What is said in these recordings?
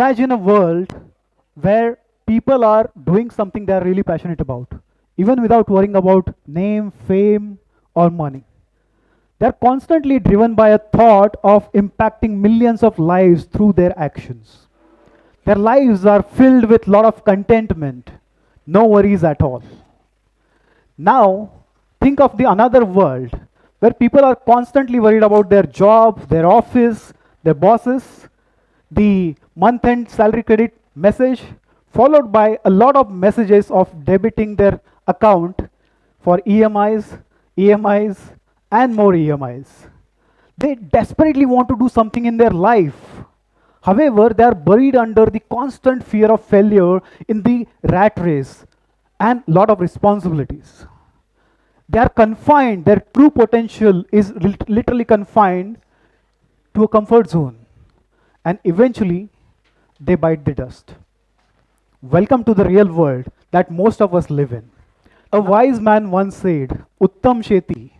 Imagine a world where people are doing something they are really passionate about, even without worrying about name, fame, or money. They're constantly driven by a thought of impacting millions of lives through their actions. Their lives are filled with a lot of contentment, no worries at all. Now, think of the another world where people are constantly worried about their job, their office, their bosses, the month end salary credit message, followed by a lot of messages of debiting their account for EMIs, and more EMIs. They desperately want to do something in their life. However, they are buried under the constant fear of failure in the rat race and lot of responsibilities. They are confined, their true potential is literally confined to a comfort zone. And eventually, they bite the dust. Welcome to the real world that most of us live in. A wise man once said, Uttam Sheti,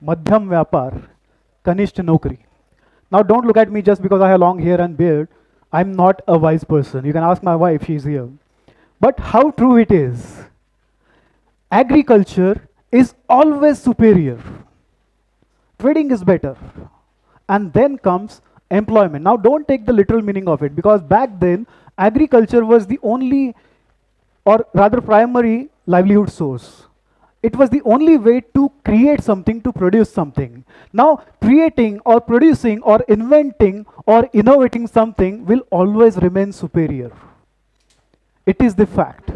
Madhyam Vyapar, Kanishta Nokri. Now don't look at me just because I have long hair and beard. I'm not a wise person. You can ask my wife, she's here. But how true it is. Agriculture is always superior. Trading is better. And then comes employment. Now don't take the literal meaning of it, because back then agriculture was the only, or rather primary livelihood source. It was the only way to create something, to produce something. Now creating or producing or inventing or innovating something will always remain superior. It is the fact.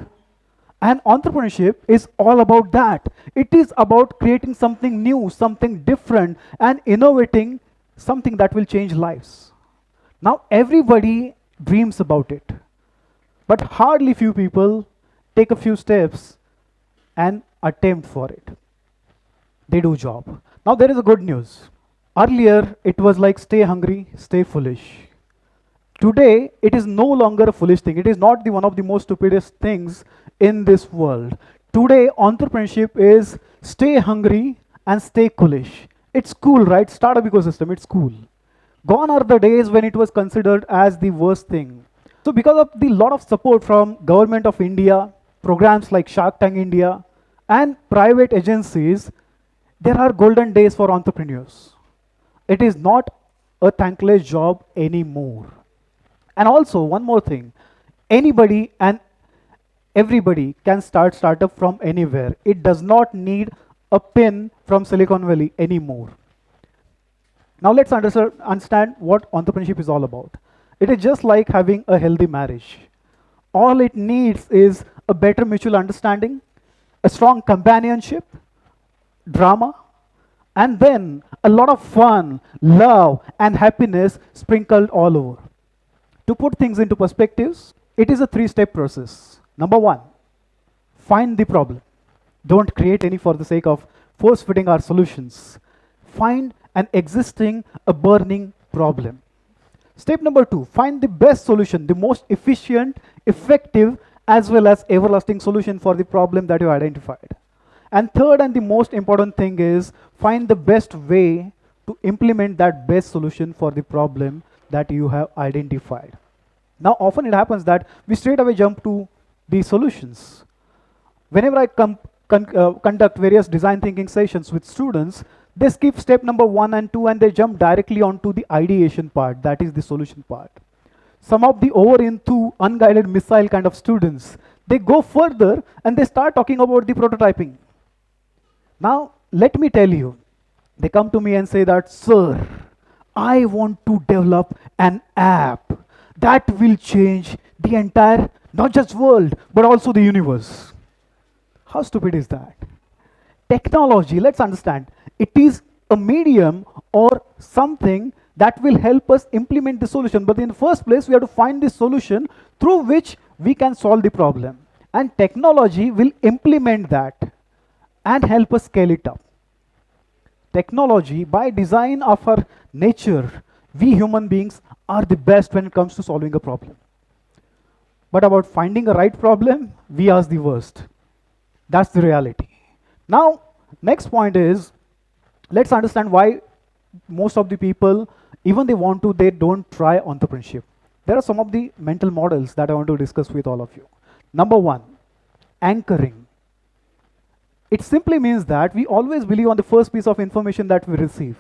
And entrepreneurship is all about that. It is about creating something new, something different, and innovating something that will change lives. Now everybody dreams about it, but hardly few people take a few steps and attempt for it. They do job. Now there is a good news. Earlier it was like stay hungry, stay foolish. Today it is no longer a foolish thing. It is not the one of the most stupidest things in this world. Today entrepreneurship is stay hungry and stay foolish. It's cool, right? Startup ecosystem, it's cool. Gone are the days when it was considered as the worst thing. So because of the lot of support from government of India, programs like Shark Tank India, and private agencies, there are golden days for entrepreneurs. It is not a thankless job anymore. And also one more thing, anybody and everybody can start startup from anywhere. It does not need a pin from Silicon Valley anymore. Now let's understand what entrepreneurship is all about. It is just like having a healthy marriage. All it needs is a better mutual understanding, a strong companionship, drama, and then a lot of fun, love, and happiness sprinkled all over. To put things into perspectives, it is a three-step process. Number one, find the problem. Don't create any for the sake of force-fitting our solutions. Find an existing, a burning problem. Step number two, find the best solution, the most efficient, effective, as well as everlasting solution for the problem that you identified. And third and the most important thing is find the best way to implement that best solution for the problem that you have identified. Now often it happens that we straight away jump to the solutions. Whenever I conduct various design thinking sessions with students, they skip step number 1 and 2 and they jump directly onto the ideation part, that is the solution part. Some of the over into unguided missile kind of students, they go further and they start talking about the prototyping. Now, let me tell you, they come to me and say that, sir, I want to develop an app that will change the entire, not just world, but also the universe. How stupid is that? Technology, let's understand, it is a medium or something that will help us implement the solution. But in the first place, we have to find the solution through which we can solve the problem. And technology will implement that and help us scale it up. Technology, by design of our nature, we human beings are the best when it comes to solving a problem. But about finding a right problem, we are the worst. That's the reality. Now, next point is, let's understand why most of the people, even they want to, they don't try entrepreneurship. There are some of the mental models that I want to discuss with all of you. Number one, anchoring. It simply means that we always believe on the first piece of information that we receive.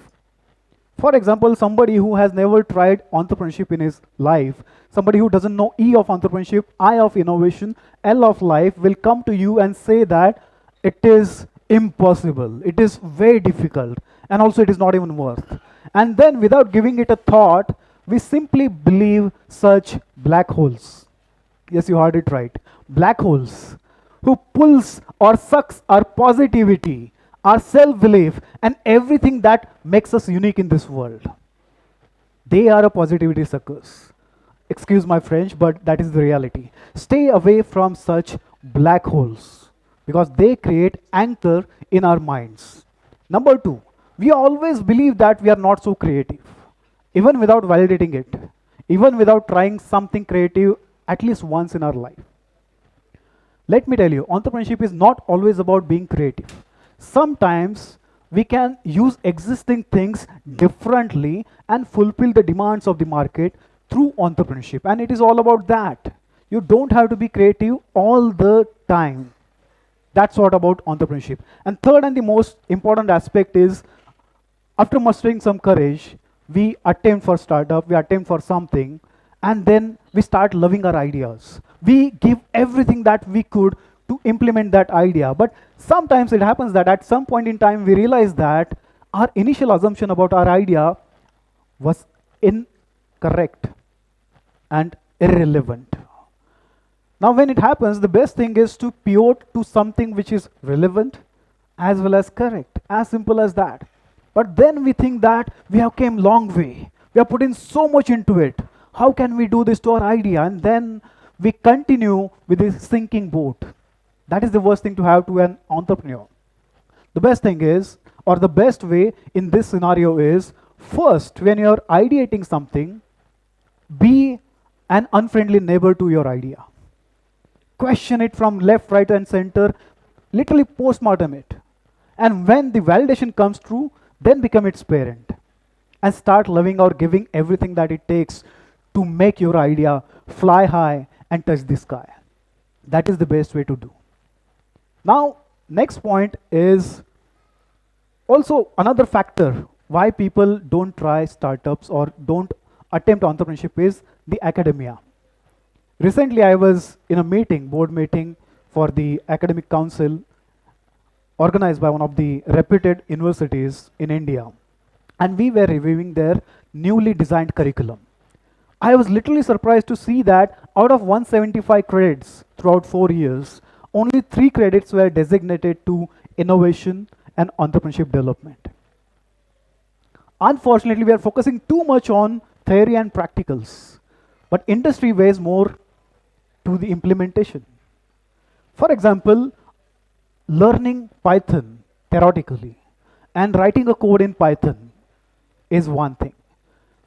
For example, somebody who has never tried entrepreneurship in his life, somebody who doesn't know E of entrepreneurship, I of innovation, L of life, will come to you and say that it is impossible, it is very difficult, and also it is not even worth. And then without giving it a thought, we simply believe such black holes. Yes, you heard it right. Black holes who pulls or sucks our positivity, our self-belief, and everything that makes us unique in this world. They are a positivity suckers. Excuse my French, but that is the reality. Stay away from such black holes because they create anchor in our minds. Number two, we always believe that we are not so creative, even without validating it, even without trying something creative at least once in our life. Let me tell you, entrepreneurship is not always about being creative. Sometimes we can use existing things differently and fulfill the demands of the market through entrepreneurship. And it is all about that. You don't have to be creative all the time. That's what about entrepreneurship. And third and the most important aspect is, after mustering some courage, we attempt for startup, we attempt for something, and then we start loving our ideas. We give everything that we could to implement that idea. But sometimes it happens that at some point in time we realize that our initial assumption about our idea was incorrect and irrelevant. Now when it happens, the best thing is to pivot to something which is relevant as well as correct. As simple as that. But then we think that we have came long way. We have put in so much into it. How can we do this to our idea? And then we continue with this sinking boat. That is the worst thing to have to an entrepreneur. The best thing is, or the best way in this scenario is, first, when you're ideating something, be an unfriendly neighbor to your idea. Question it from left, right, and center, literally postmortem it. And when the validation comes true, then become its parent. And start loving or giving everything that it takes to make your idea fly high and touch the sky. That is the best way to do. Now, next point is also another factor why people don't try startups or don't attempt entrepreneurship is the academia. Recently, I was in a meeting, board meeting for the academic council organized by one of the reputed universities in India. And we were reviewing their newly designed curriculum. I was literally surprised to see that out of 175 credits throughout 4 years, only 3 credits were designated to innovation and entrepreneurship development. Unfortunately, we are focusing too much on theory and practicals, but industry weighs more to the implementation. For example, learning Python theoretically and writing a code in Python is one thing.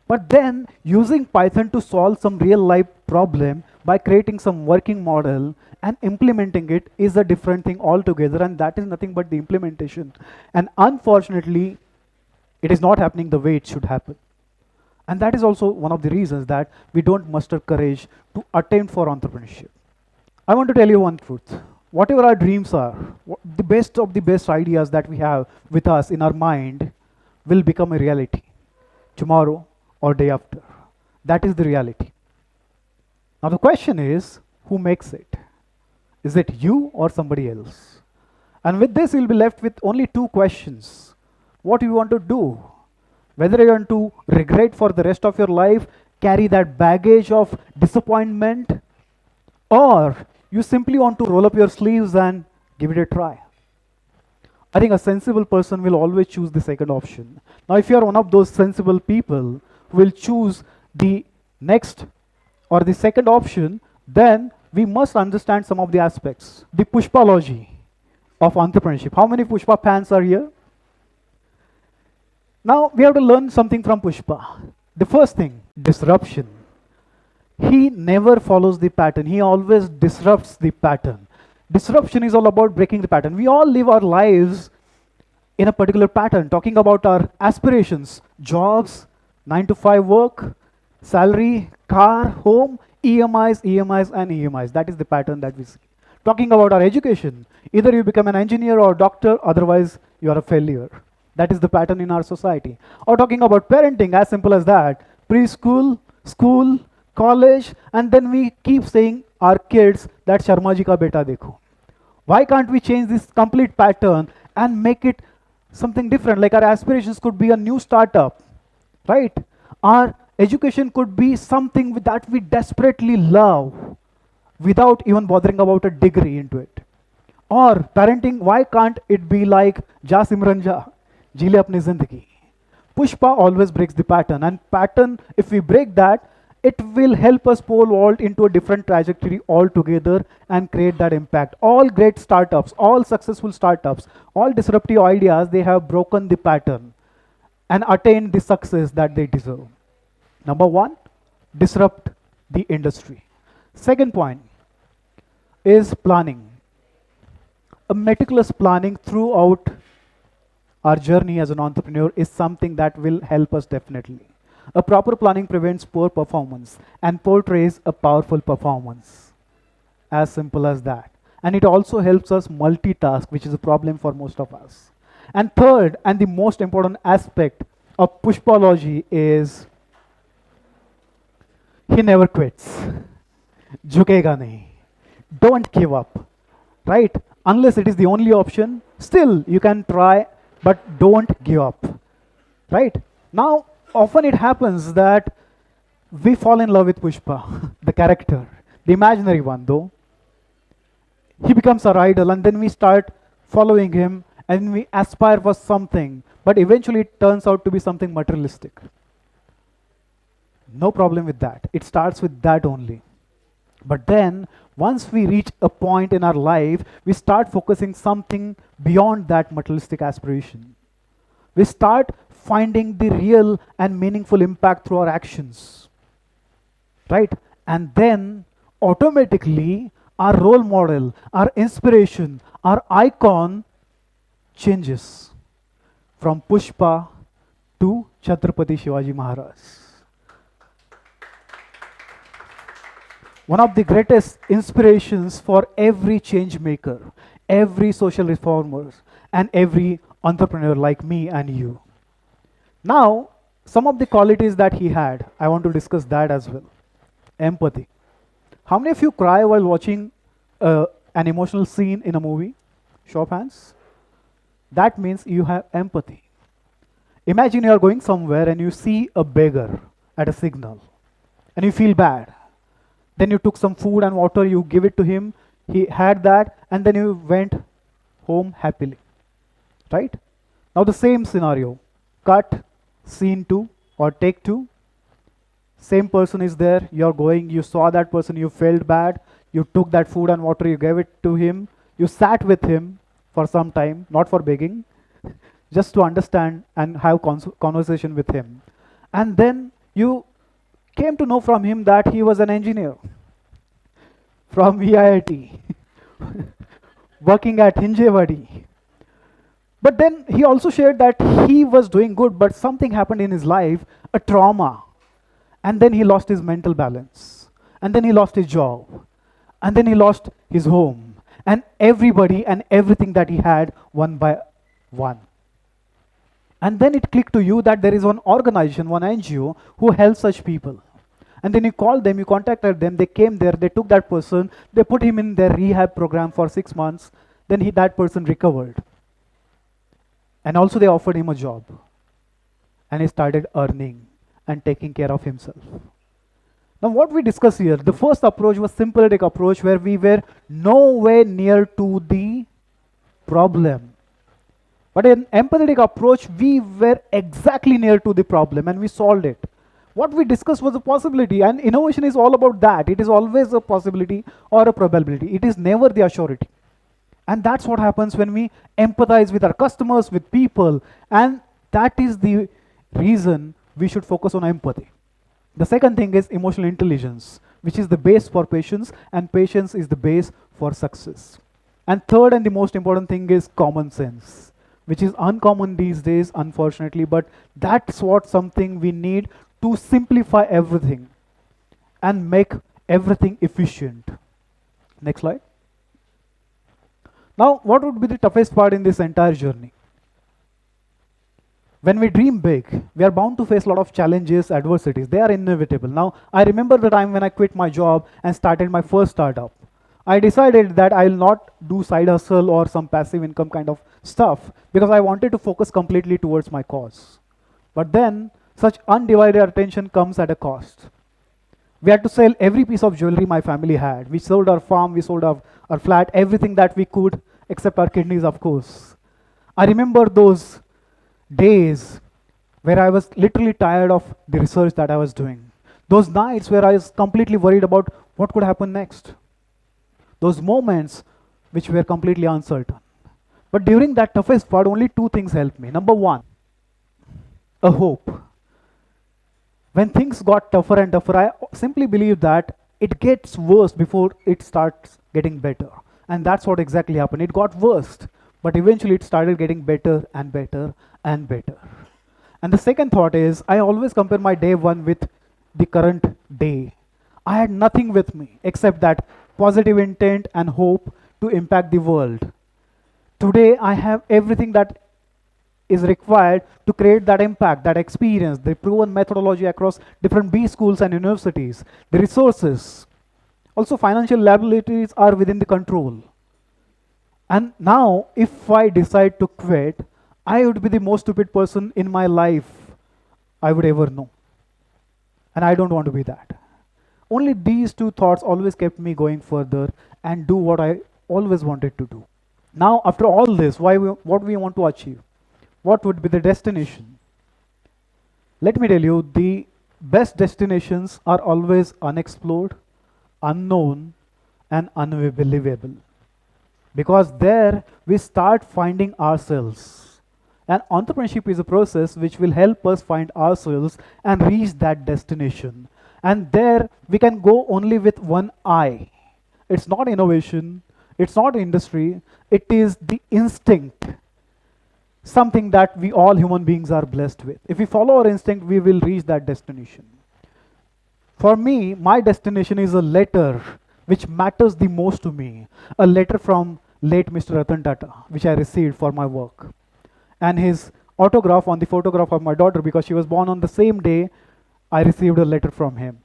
But then using Python to solve some real life problem by creating some working model and implementing it is a different thing altogether, and that is nothing but the implementation. And unfortunately, it is not happening the way it should happen. And that is also one of the reasons that we don't muster courage to attempt for entrepreneurship. I want to tell you one truth. Whatever our dreams are, the best of the best ideas that we have with us in our mind will become a reality tomorrow or day after. That is the reality. Now the question is, who makes it? Is it you or somebody else? And with this, you'll be left with only 2 questions. What do you want to do? Whether you want to regret for the rest of your life, carry that baggage of disappointment, or you simply want to roll up your sleeves and give it a try. I think a sensible person will always choose the second option. Now, if you are one of those sensible people who will choose the next or the second option, then we must understand some of the aspects. The Pushpalogy of entrepreneurship. How many Pushpa fans are here? Now, we have to learn something from Pushpa. The first thing, disruption. He never follows the pattern. He always disrupts the pattern. Disruption is all about breaking the pattern. We all live our lives in a particular pattern, talking about our aspirations, jobs, 9 to 5 work, Salary, car, home, EMIs, EMIs, and EMIs. That is the pattern that we see. Talking about our education, either you become an engineer or doctor, otherwise you are a failure. That is the pattern in our society. Or talking about parenting, as simple as that, preschool, school, college, and then we keep saying our kids that Sharma ji ka beta dekho. Why can't we change this complete pattern and make it something different? Like our aspirations could be a new startup, right? Our education could be something that we desperately love without even bothering about a degree into it. Or parenting, why can't it be like Ja Simran Ja, Ji Le Apni Zindagi? Pushpa always breaks the pattern, and pattern, if we break that, it will help us pole vault into a different trajectory altogether and create that impact. All great startups, all successful startups, all disruptive ideas, they have broken the pattern and attained the success that they deserve. Number one, disrupt the industry. Second point is planning. A meticulous planning throughout our journey as an entrepreneur is something that will help us definitely. A proper planning prevents poor performance and portrays a powerful performance. As simple as that. And it also helps us multitask, which is a problem for most of us. And third, and the most important aspect of Pushpology is he never quits. Jhukega nahi. Don't give up, right? Unless it is the only option, still you can try, but don't give up, right? Now, often it happens that we fall in love with Pushpa, the character, the imaginary one though. He becomes our idol and then we start following him and we aspire for something, but eventually it turns out to be something materialistic. No problem with that. It starts with that only. But then, once we reach a point in our life, we start focusing something beyond that materialistic aspiration. We start finding the real and meaningful impact through our actions, right? And then, automatically, our role model, our inspiration, our icon changes from Pushpa to Chhatrapati Shivaji Maharaj. One of the greatest inspirations for every change maker, every social reformer, and every entrepreneur like me and you. Now, some of the qualities that he had, I want to discuss that as well. Empathy. How many of you cry while watching an emotional scene in a movie? Show of hands. That means you have empathy. Imagine you are going somewhere and you see a beggar at a signal and you feel bad. Then you took some food and water, you give it to him, he had that, and then you went home happily, right? Now the same scenario, cut, scene 2 or take 2, same person is there, you're going, you saw that person, you felt bad, you took that food and water, you gave it to him, you sat with him for some time, not for begging, just to understand and have conversation with him. And then you came to know from him that he was an engineer from VIIT, working at Hinjewadi. But then he also shared that he was doing good, but something happened in his life, a trauma. And then he lost his mental balance. And then he lost his job. And then he lost his home. And everybody and everything that he had one by one. And then it clicked to you that there is one organization, one NGO, who helps such people. And then you called them, you contacted them, they came there, they took that person, they put him in their rehab program for 6 months, then that person recovered. And also they offered him a job. And he started earning and taking care of himself. Now what we discuss here, the first approach was sympathetic approach where we were nowhere near to the problem. But in empathetic approach, we were exactly near to the problem and we solved it. What we discussed was a possibility, and innovation is all about that. It is always a possibility or a probability. It is never the assurity. And that's what happens when we empathize with our customers, with people, and that is the reason we should focus on empathy. The second thing is emotional intelligence, which is the base for patience, and patience is the base for success. And third and the most important thing is common sense, which is uncommon these days, unfortunately, but that's what something we need to simplify everything and make everything efficient. Next slide. Now, what would be the toughest part in this entire journey? When we dream big, we are bound to face a lot of challenges, adversities. They are inevitable. Now, I remember the time when I quit my job and started my first startup. I decided that I will not do side hustle or some passive income kind of stuff because I wanted to focus completely towards my cause. But then, such undivided attention comes at a cost. We had to sell every piece of jewelry my family had. We sold our farm, we sold our flat, everything that we could, except our kidneys, of course. I remember those days where I was literally tired of the research that I was doing. Those nights where I was completely worried about what could happen next. Those moments which were completely uncertain. But during that toughest part, only two things helped me. Number one, a hope. When things got tougher and tougher, I simply believe that it gets worse before it starts getting better. And that's what exactly happened. It got worse, but eventually it started getting better and better and better. And the second thought is, I always compare my day one with the current day. I had nothing with me except that positive intent and hope to impact the world. Today, I have everything that is required to create that impact, that experience, the proven methodology across different B schools and universities, the resources. Also, financial liabilities are within the control. And now, if I decide to quit, I would be the most stupid person in my life I would ever know. And I don't want to be that. Only these two thoughts always kept me going further and do what I always wanted to do. Now, after all this, what we want to achieve? What would be the destination? Let me tell you, the best destinations are always unexplored, unknown, and unbelievable. Because there we start finding ourselves. And entrepreneurship is a process which will help us find ourselves and reach that destination. And there we can go only with one eye. It's not innovation, it's not industry, it is the instinct. Something that we all human beings are blessed with. If we follow our instinct, we will reach that destination. For me, my destination is a letter which matters the most to me. A letter from late Mr. Ratan Tata, which I received for my work. And his autograph on the photograph of my daughter, because she was born on the same day, I received a letter from him.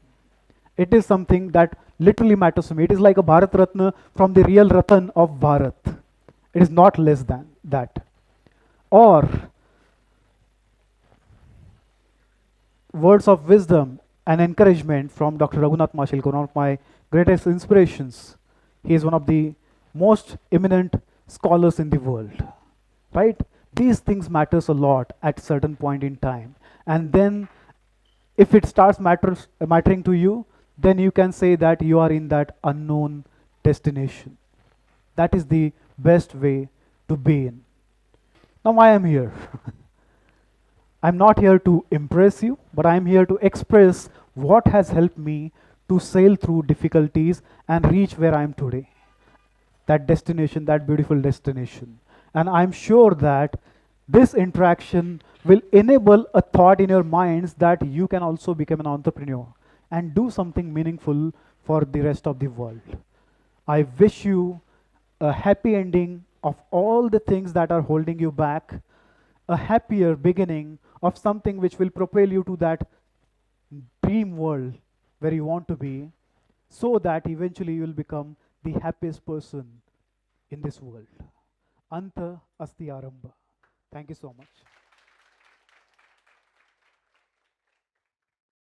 It is something that literally matters to me. It is like a Bharat Ratna from the real Ratan of Bharat. It is not less than that. Or words of wisdom and encouragement from Dr. Raghunath Mashilkar, one of my greatest inspirations. He is one of the most eminent scholars in the world, right? These things matters a lot at certain point in time. And then if it starts mattering to you, then you can say that you are in that unknown destination. That is the best way to be in. Now I am here. I'm not here to impress you, but I'm here to express what has helped me to sail through difficulties and reach where I am today. That destination, that beautiful destination. And I'm sure that this interaction will enable a thought in your minds that you can also become an entrepreneur and do something meaningful for the rest of the world. I wish you a happy ending of all the things that are holding you back, a happier beginning of something which will propel you to that dream world where you want to be, so that eventually you will become the happiest person in this world. Anta Asti Aramba. Thank you so much.